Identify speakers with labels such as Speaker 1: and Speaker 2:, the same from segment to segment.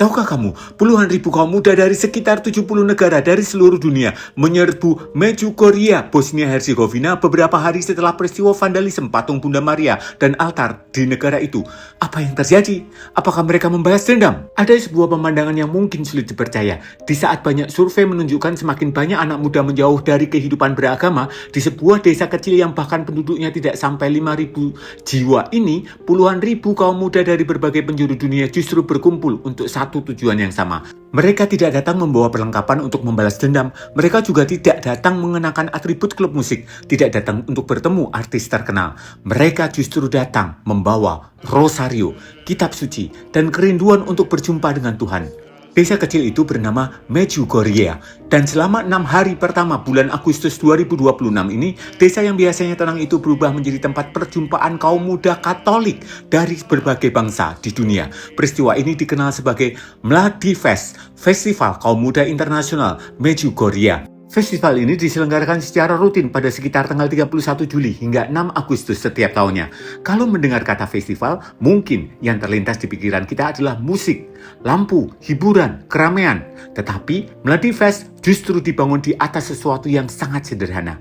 Speaker 1: Tahukah kamu, puluhan ribu kaum muda dari sekitar 70 negara dari seluruh dunia menyerbu Medjugorje, Bosnia-Herzegovina beberapa hari setelah peristiwa vandalisme patung Bunda Maria dan altar di negara itu. Apa yang terjadi? Apakah mereka membalas dendam? Ada sebuah pemandangan yang mungkin sulit dipercaya. Di saat banyak survei menunjukkan semakin banyak anak muda menjauh dari kehidupan beragama, di sebuah desa kecil yang bahkan penduduknya tidak sampai 5.000 jiwa ini, puluhan ribu kaum muda dari berbagai penjuru dunia justru berkumpul untuk satu tujuan yang sama. Mereka tidak datang membawa perlengkapan untuk membalas dendam. Mereka juga tidak datang mengenakan atribut klub musik, tidak datang untuk bertemu artis terkenal. Mereka justru datang membawa rosario, kitab suci, dan kerinduan untuk berjumpa dengan Tuhan. Desa kecil itu bernama Medjugorje, dan selama 6 hari pertama bulan Agustus 2026 ini, desa yang biasanya tenang itu berubah menjadi tempat perjumpaan kaum muda Katolik dari berbagai bangsa di dunia. Peristiwa ini dikenal sebagai Mladi Fest, Festival Kaum Muda Internasional Medjugorje. Festival ini diselenggarakan secara rutin pada sekitar tanggal 31 Juli hingga 6 Agustus setiap tahunnya. Kalau mendengar kata festival, mungkin yang terlintas di pikiran kita adalah musik, lampu, hiburan, keramaian. Tetapi Mladi Fest justru dibangun di atas sesuatu yang sangat sederhana.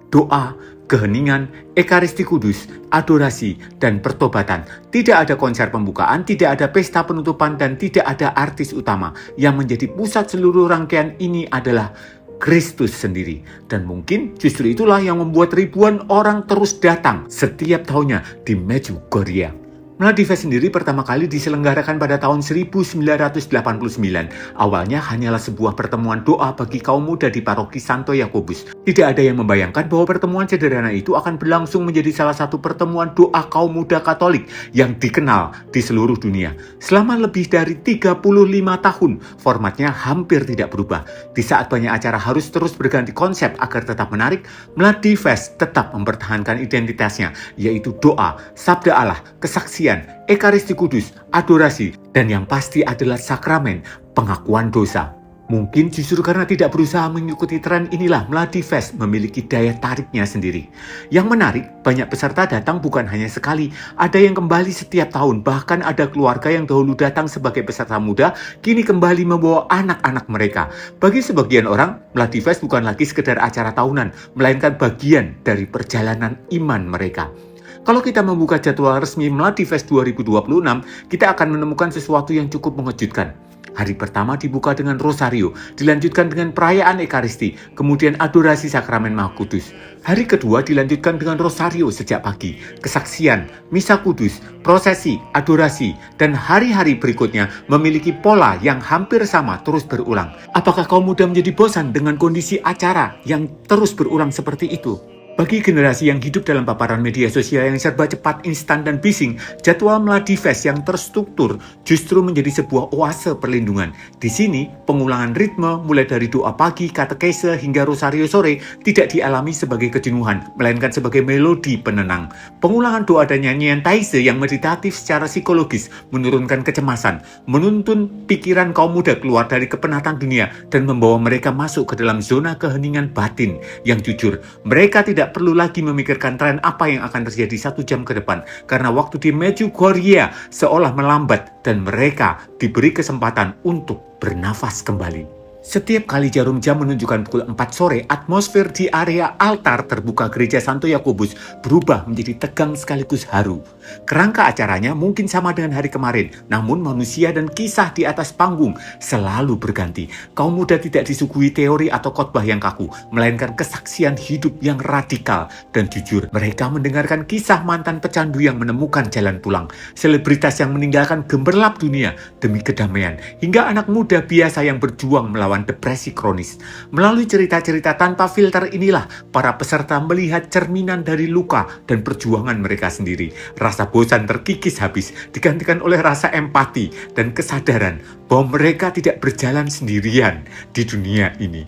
Speaker 1: Doa, keheningan, ekaristi kudus, adorasi, dan pertobatan. Tidak ada konser pembukaan, tidak ada pesta penutupan, dan tidak ada artis utama. Yang menjadi pusat seluruh rangkaian ini adalah Kristus sendiri. Dan mungkin justru itulah yang membuat ribuan orang terus datang setiap tahunnya di Medjugorje. Mladi Fest sendiri pertama kali diselenggarakan pada tahun 1989. Awalnya hanyalah sebuah pertemuan doa bagi kaum muda di paroki Santo Yakobus. Tidak ada yang membayangkan bahwa pertemuan sederhana itu akan berlangsung menjadi salah satu pertemuan doa kaum muda Katolik yang dikenal di seluruh dunia. Selama lebih dari 35 tahun, formatnya hampir tidak berubah. Di saat banyak acara harus terus berganti konsep agar tetap menarik, Mladi Fest tetap mempertahankan identitasnya, yaitu doa, sabda Allah, kesaksian, ekaristi kudus, adorasi, dan yang pasti adalah sakramen pengakuan dosa. Mungkin justru karena tidak berusaha mengikuti tren inilah Mladi Fest memiliki daya tariknya sendiri. Yang menarik, banyak peserta datang bukan hanya sekali, ada yang kembali setiap tahun, bahkan ada keluarga yang dahulu datang sebagai peserta muda, kini kembali membawa anak-anak mereka. Bagi sebagian orang, Mladi Fest bukan lagi sekedar acara tahunan, melainkan bagian dari perjalanan iman mereka. Kalau kita membuka jadwal resmi Mladi Fest 2026, kita akan menemukan sesuatu yang cukup mengejutkan. Hari pertama dibuka dengan rosario, dilanjutkan dengan perayaan ekaristi, kemudian adorasi sakramen Maha Kudus. Hari kedua dilanjutkan dengan rosario sejak pagi, kesaksian, misa kudus, prosesi, adorasi, dan hari-hari berikutnya memiliki pola yang hampir sama terus berulang. Apakah kaum muda menjadi bosan dengan kondisi acara yang terus berulang seperti itu? Bagi generasi yang hidup dalam paparan media sosial yang serba cepat, instan, dan bising, jadwal Mladi Fest yang terstruktur justru menjadi sebuah oase perlindungan. Di sini, pengulangan ritme mulai dari doa pagi, katekese, hingga rosario sore tidak dialami sebagai kejenuhan, melainkan sebagai melodi penenang. Pengulangan doa dan nyanyian taise yang meditatif secara psikologis menurunkan kecemasan, menuntun pikiran kaum muda keluar dari kepenatan dunia, dan membawa mereka masuk ke dalam zona keheningan batin yang jujur. Mereka tidak perlu lagi memikirkan tren apa yang akan terjadi 1 jam ke depan, karena waktu di Medjugorje seolah melambat dan mereka diberi kesempatan untuk bernafas kembali. Setiap kali jarum jam menunjukkan pukul 4 sore, atmosfer di area altar terbuka gereja Santo Yakobus berubah menjadi tegang sekaligus haru. Kerangka acaranya mungkin sama dengan hari kemarin, namun manusia dan kisah di atas panggung selalu berganti. Kaum muda tidak disuguhi teori atau khotbah yang kaku, melainkan kesaksian hidup yang radikal dan jujur. Mereka mendengarkan kisah mantan pecandu yang menemukan jalan pulang, selebritas yang meninggalkan gemerlap dunia demi kedamaian, hingga anak muda biasa yang berjuang melawan depresi kronis. Melalui cerita-cerita tanpa filter inilah para peserta melihat cerminan dari luka dan perjuangan mereka sendiri. Rasa bosan terkikis habis, digantikan oleh rasa empati dan kesadaran bahwa mereka tidak berjalan sendirian di dunia ini.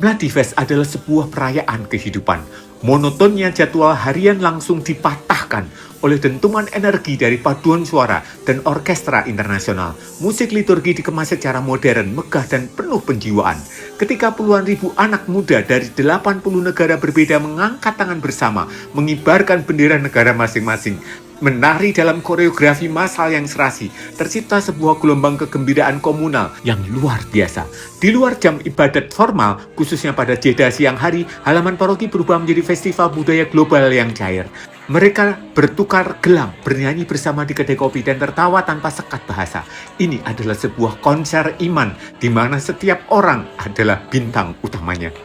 Speaker 1: Mladi Fest adalah sebuah perayaan kehidupan. Monotonnya jadwal harian langsung dipatahkan oleh dentuman energi dari paduan suara dan orkestra internasional. Musik liturgi dikemas secara modern, megah, dan penuh penjiwaan. Ketika puluhan ribu anak muda dari 80 negara berbeda mengangkat tangan bersama, mengibarkan bendera negara masing-masing, Menari dalam koreografi massal yang serasi, tercipta sebuah gelombang kegembiraan komunal yang luar biasa. Di luar jam ibadat formal, khususnya pada jeda siang hari, halaman paroki berubah menjadi festival budaya global yang cair. Mereka bertukar gelang, bernyanyi bersama di kedai kopi, dan tertawa tanpa sekat bahasa. Ini adalah sebuah konser iman, di mana setiap orang adalah bintang utamanya.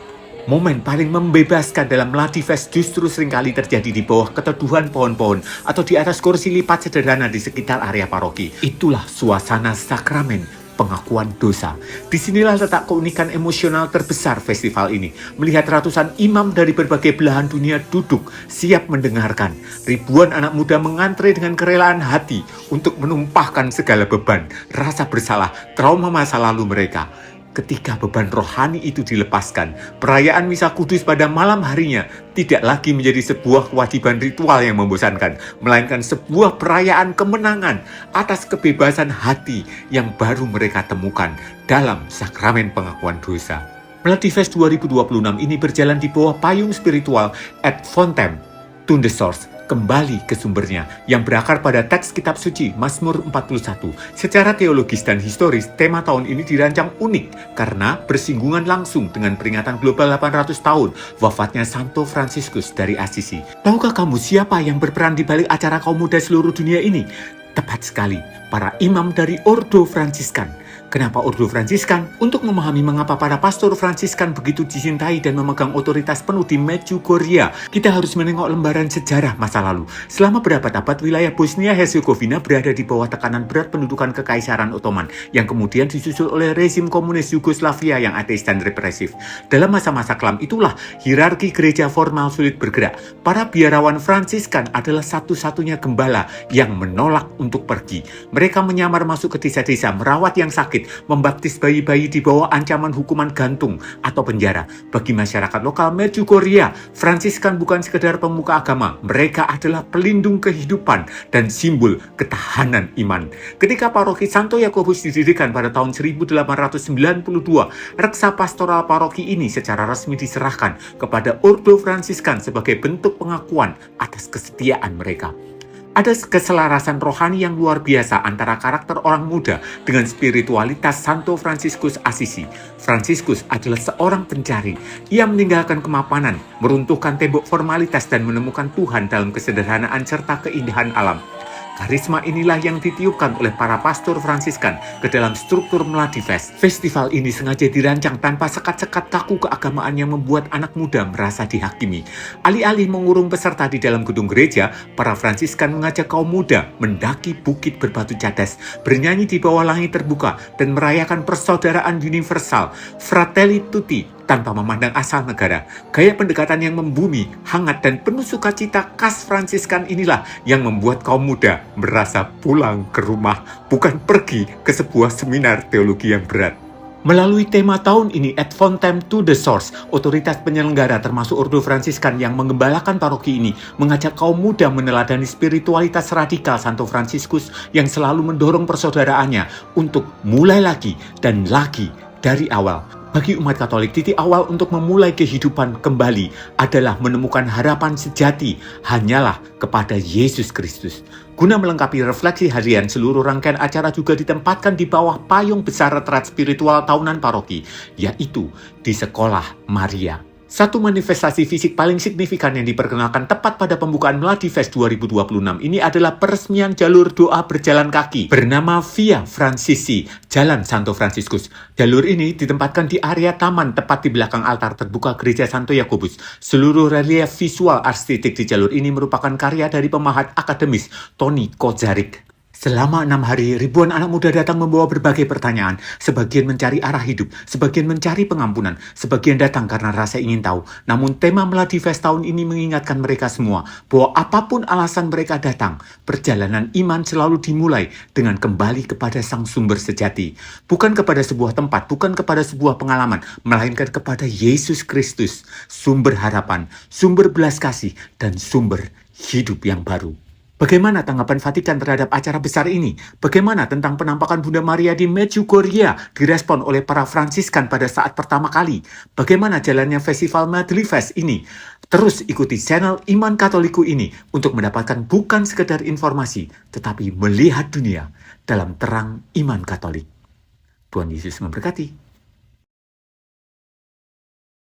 Speaker 1: Momen paling membebaskan dalam Mladifest justru seringkali terjadi di bawah keteduhan pohon-pohon atau di atas kursi lipat sederhana di sekitar area paroki. Itulah suasana sakramen pengakuan dosa. Disinilah letak keunikan emosional terbesar festival ini. Melihat ratusan imam dari berbagai belahan dunia duduk siap mendengarkan. Ribuan anak muda mengantre dengan kerelaan hati untuk menumpahkan segala beban, rasa bersalah, trauma masa lalu mereka. Ketika beban rohani itu dilepaskan, perayaan Misa Kudus pada malam harinya tidak lagi menjadi sebuah kewajiban ritual yang membosankan, melainkan sebuah perayaan kemenangan atas kebebasan hati yang baru mereka temukan dalam sakramen pengakuan dosa. Mladifest 2026 ini berjalan di bawah payung spiritual Ad Fontem to the Source, kembali ke sumbernya, yang berakar pada teks kitab suci Mazmur 41. Secara teologis dan historis, tema tahun ini dirancang unik karena bersinggungan langsung dengan peringatan global 800 tahun wafatnya Santo Fransiskus dari Assisi. Tahukah kamu siapa yang berperan di balik acara kaum muda seluruh dunia ini? Tepat sekali, para imam dari Ordo Fransiskan. Kenapa Ordo Fransiskan? Untuk memahami mengapa para pastor Fransiskan begitu dicintai dan memegang otoritas penuh di Medjugorje, kita harus menengok lembaran sejarah masa lalu. Selama berabad-abad, wilayah Bosnia-Herzegovina berada di bawah tekanan berat pendudukan Kekaisaran Ottoman, yang kemudian disusul oleh rezim komunis Yugoslavia yang ateis dan represif. Dalam masa-masa kelam itulah, hierarki gereja formal sulit bergerak. Para biarawan Fransiskan adalah satu-satunya gembala yang menolak untuk pergi. Mereka menyamar masuk ke desa-desa, merawat yang sakit, membaptis bayi-bayi di bawah ancaman hukuman gantung atau penjara. Bagi masyarakat lokal Medjugorje, Fransiskan bukan sekedar pemuka agama, mereka adalah pelindung kehidupan dan simbol ketahanan iman. Ketika paroki Santo Yakobus didirikan pada tahun 1892, reksa pastoral paroki ini secara resmi diserahkan kepada Ordo Fransiskan sebagai bentuk pengakuan atas kesetiaan mereka. Ada keselarasan rohani yang luar biasa antara karakter orang muda dengan spiritualitas Santo Fransiskus Assisi. Fransiskus adalah seorang pencari. Ia meninggalkan kemapanan, meruntuhkan tembok formalitas dan menemukan Tuhan dalam kesederhanaan serta keindahan alam. Karisma inilah yang ditiupkan oleh para pastor Fransiskan ke dalam struktur Mladifest. Festival ini sengaja dirancang tanpa sekat-sekat kaku keagamaan yang membuat anak muda merasa dihakimi. Alih-alih mengurung peserta di dalam gedung gereja, para Fransiskan mengajak kaum muda mendaki bukit berbatu cadas, bernyanyi di bawah langit terbuka, dan merayakan persaudaraan universal, Fratelli Tutti, tanpa memandang asal negara. Gaya pendekatan yang membumi, hangat, dan penuh sukacita khas Fransiskan inilah yang membuat kaum muda merasa pulang ke rumah, bukan pergi ke sebuah seminar teologi yang berat. Melalui tema tahun ini, Ad Fontem to the Source, otoritas penyelenggara termasuk Ordo Fransiskan yang menggembalakan paroki ini mengajak kaum muda meneladani spiritualitas radikal Santo Fransiskus yang selalu mendorong persaudaraannya untuk mulai lagi dan lagi dari awal. Bagi umat Katolik, titik awal untuk memulai kehidupan kembali adalah menemukan harapan sejati hanyalah kepada Yesus Kristus. Guna melengkapi refleksi harian, seluruh rangkaian acara juga ditempatkan di bawah payung besar retret spiritual tahunan paroki, yaitu di Sekolah Maria. Satu manifestasi fisik paling signifikan yang diperkenalkan tepat pada pembukaan Mladifest 2026 ini adalah peresmian jalur doa berjalan kaki bernama Via Francisi, Jalan Santo Fransiskus. Jalur ini ditempatkan di area taman tepat di belakang altar terbuka Gereja Santo Yakobus. Seluruh relief visual artistik di jalur ini merupakan karya dari pemahat akademis Tony Kozarik. Selama 6 hari, ribuan anak muda datang membawa berbagai pertanyaan. Sebagian mencari arah hidup, sebagian mencari pengampunan, sebagian datang karena rasa ingin tahu. Namun tema Mladifest tahun ini mengingatkan mereka semua bahwa apapun alasan mereka datang, perjalanan iman selalu dimulai dengan kembali kepada Sang Sumber sejati. Bukan kepada sebuah tempat, bukan kepada sebuah pengalaman, melainkan kepada Yesus Kristus, sumber harapan, sumber belas kasih, dan sumber hidup yang baru. Bagaimana tanggapan Vatikan terhadap acara besar ini? Bagaimana tentang penampakan Bunda Maria di Medjugorje direspon oleh para Fransiskan pada saat pertama kali? Bagaimana jalannya festival Madrifest ini? Terus ikuti channel Iman Katoliku ini untuk mendapatkan bukan sekedar informasi, tetapi melihat dunia dalam terang iman Katolik. Tuhan Yesus memberkati.